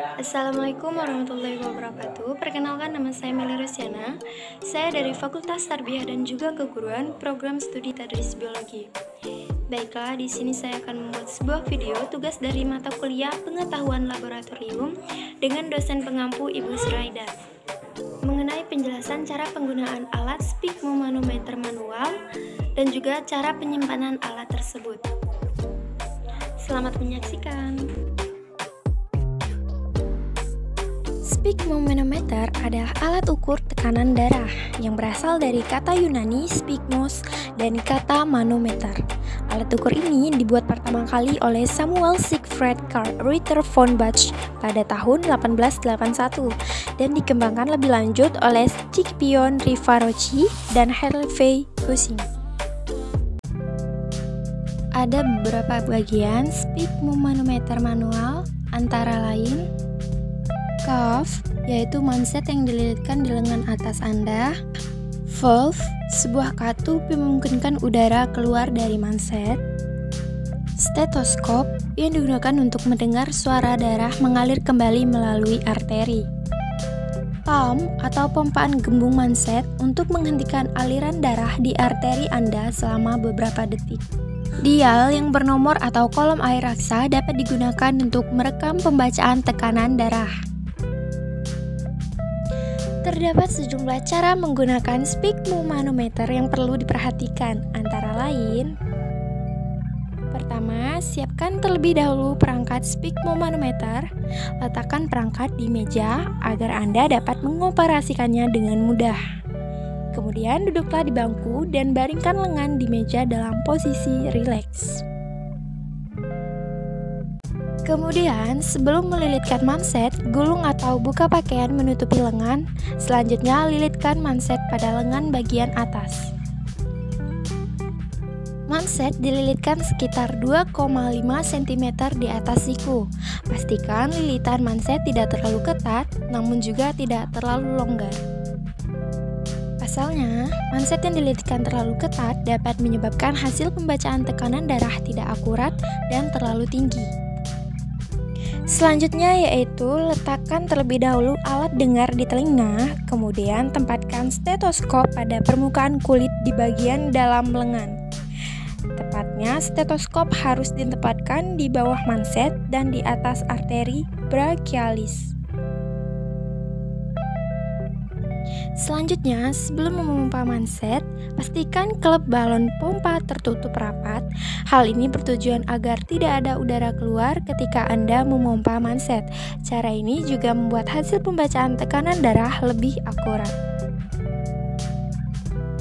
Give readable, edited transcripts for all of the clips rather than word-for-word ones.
Assalamualaikum warahmatullahi wabarakatuh. Perkenalkan, nama saya Meli Rosyana. Saya dari Fakultas Tarbiyah dan juga Keguruan, Program Studi Tadris Biologi. Baiklah, di sini saya akan membuat sebuah video tugas dari mata kuliah Pengetahuan Laboratorium dengan dosen pengampu Ibu Suraida mengenai penjelasan cara penggunaan alat sphygmomanometer manual dan juga cara penyimpanan alat tersebut. Selamat menyaksikan. Sphygmomanometer adalah alat ukur tekanan darah yang berasal dari kata Yunani sphygmos dan kata manometer. Alat ukur ini dibuat pertama kali oleh Samuel Siegfried Karl Ritter von Bach pada tahun 1881 dan dikembangkan lebih lanjut oleh Scipione Rivarocci dan Hervé Gossin. Ada beberapa bagian sphygmomanometer manual, antara lain cuff, yaitu manset yang dililitkan di lengan atas Anda. Valve, sebuah katup yang memungkinkan udara keluar dari manset. Stetoskop, yang digunakan untuk mendengar suara darah mengalir kembali melalui arteri. Pump, atau pompaan gembung manset untuk menghentikan aliran darah di arteri Anda selama beberapa detik. Dial yang bernomor atau kolom air raksa dapat digunakan untuk merekam pembacaan tekanan darah. Terdapat sejumlah cara menggunakan sphygmomanometer yang perlu diperhatikan, antara lain: pertama, siapkan terlebih dahulu perangkat sphygmomanometer. Letakkan perangkat di meja agar Anda dapat mengoperasikannya dengan mudah. Kemudian duduklah di bangku dan baringkan lengan di meja dalam posisi rileks. Kemudian, sebelum melilitkan manset, gulung atau buka pakaian menutupi lengan. Selanjutnya, lilitkan manset pada lengan bagian atas. Manset dililitkan sekitar 2,5 cm di atas siku. Pastikan lilitan manset tidak terlalu ketat, namun juga tidak terlalu longgar. Pasalnya, manset yang dililitkan terlalu ketat dapat menyebabkan hasil pembacaan tekanan darah tidak akurat dan terlalu tinggi. Selanjutnya yaitu letakkan terlebih dahulu alat dengar di telinga, kemudian tempatkan stetoskop pada permukaan kulit di bagian dalam lengan. Tepatnya, stetoskop harus ditempatkan di bawah manset dan di atas arteri brachialis. Selanjutnya, sebelum memompa manset, pastikan klep balon pompa tertutup rapat. Hal ini bertujuan agar tidak ada udara keluar ketika Anda memompa manset. Cara ini juga membuat hasil pembacaan tekanan darah lebih akurat.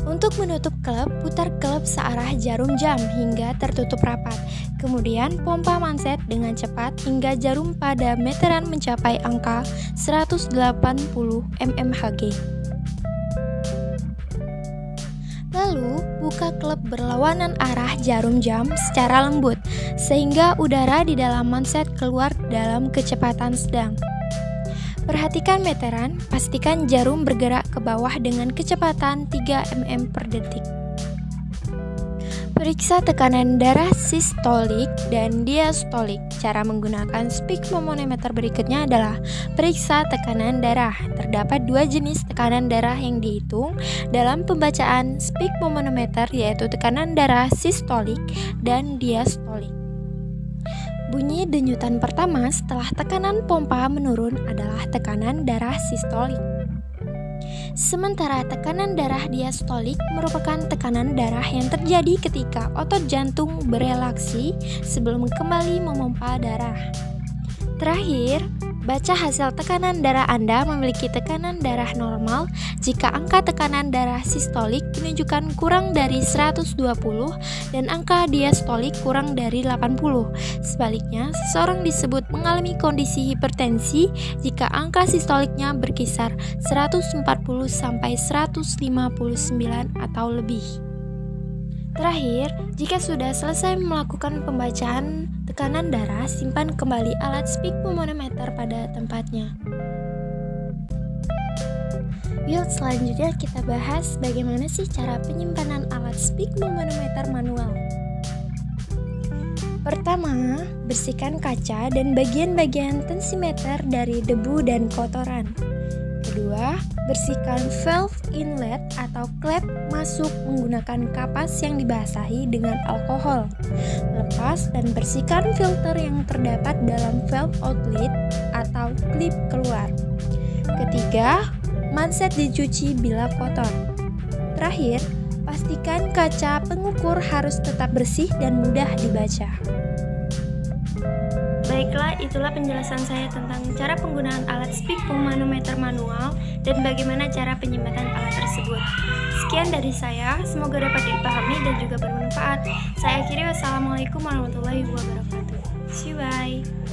Untuk menutup klep, putar klep searah jarum jam hingga tertutup rapat. Kemudian pompa manset dengan cepat hingga jarum pada meteran mencapai angka 180 mmHg. Lalu, buka klep berlawanan arah jarum jam secara lembut, sehingga udara di dalam manset keluar dalam kecepatan sedang. Perhatikan meteran, pastikan jarum bergerak ke bawah dengan kecepatan 3 mm per detik. Periksa tekanan darah sistolik dan diastolik. Cara menggunakan sphygmomanometer berikutnya adalah periksa tekanan darah. Terdapat dua jenis tekanan darah yang dihitung dalam pembacaan sphygmomanometer, yaitu tekanan darah sistolik dan diastolik. Bunyi denyutan pertama setelah tekanan pompa menurun adalah tekanan darah sistolik. Sementara tekanan darah diastolik merupakan tekanan darah yang terjadi ketika otot jantung berelaksi sebelum kembali memompa darah. Terakhir, baca hasil tekanan darah Anda memiliki tekanan darah normal jika angka tekanan darah sistolik menunjukkan kurang dari 120 dan angka diastolik kurang dari 80. Sebaliknya, seseorang disebut mengalami kondisi hipertensi jika angka sistoliknya berkisar 140 sampai 159 atau lebih. Terakhir, jika sudah selesai melakukan pembacaan tekanan darah, simpan kembali alat sphygmomanometer pada tempatnya. Yuk, selanjutnya kita bahas bagaimana sih cara penyimpanan alat sphygmomanometer manual. Pertama, bersihkan kaca dan bagian-bagian tensimeter dari debu dan kotoran. Kedua, bersihkan valve inlet atau klep masuk menggunakan kapas yang dibasahi dengan alkohol. Lepas dan bersihkan filter yang terdapat dalam valve outlet atau klip keluar. Ketiga, manset dicuci bila kotor. Terakhir, pastikan kaca pengukur harus tetap bersih dan mudah dibaca. Baiklah, itulah penjelasan saya tentang cara penggunaan alat speak manometer manual dan bagaimana cara penyematan alat tersebut. Sekian dari saya, semoga dapat dipahami dan juga bermanfaat. Saya akhiri, wassalamualaikum warahmatullahi wabarakatuh. See you, bye.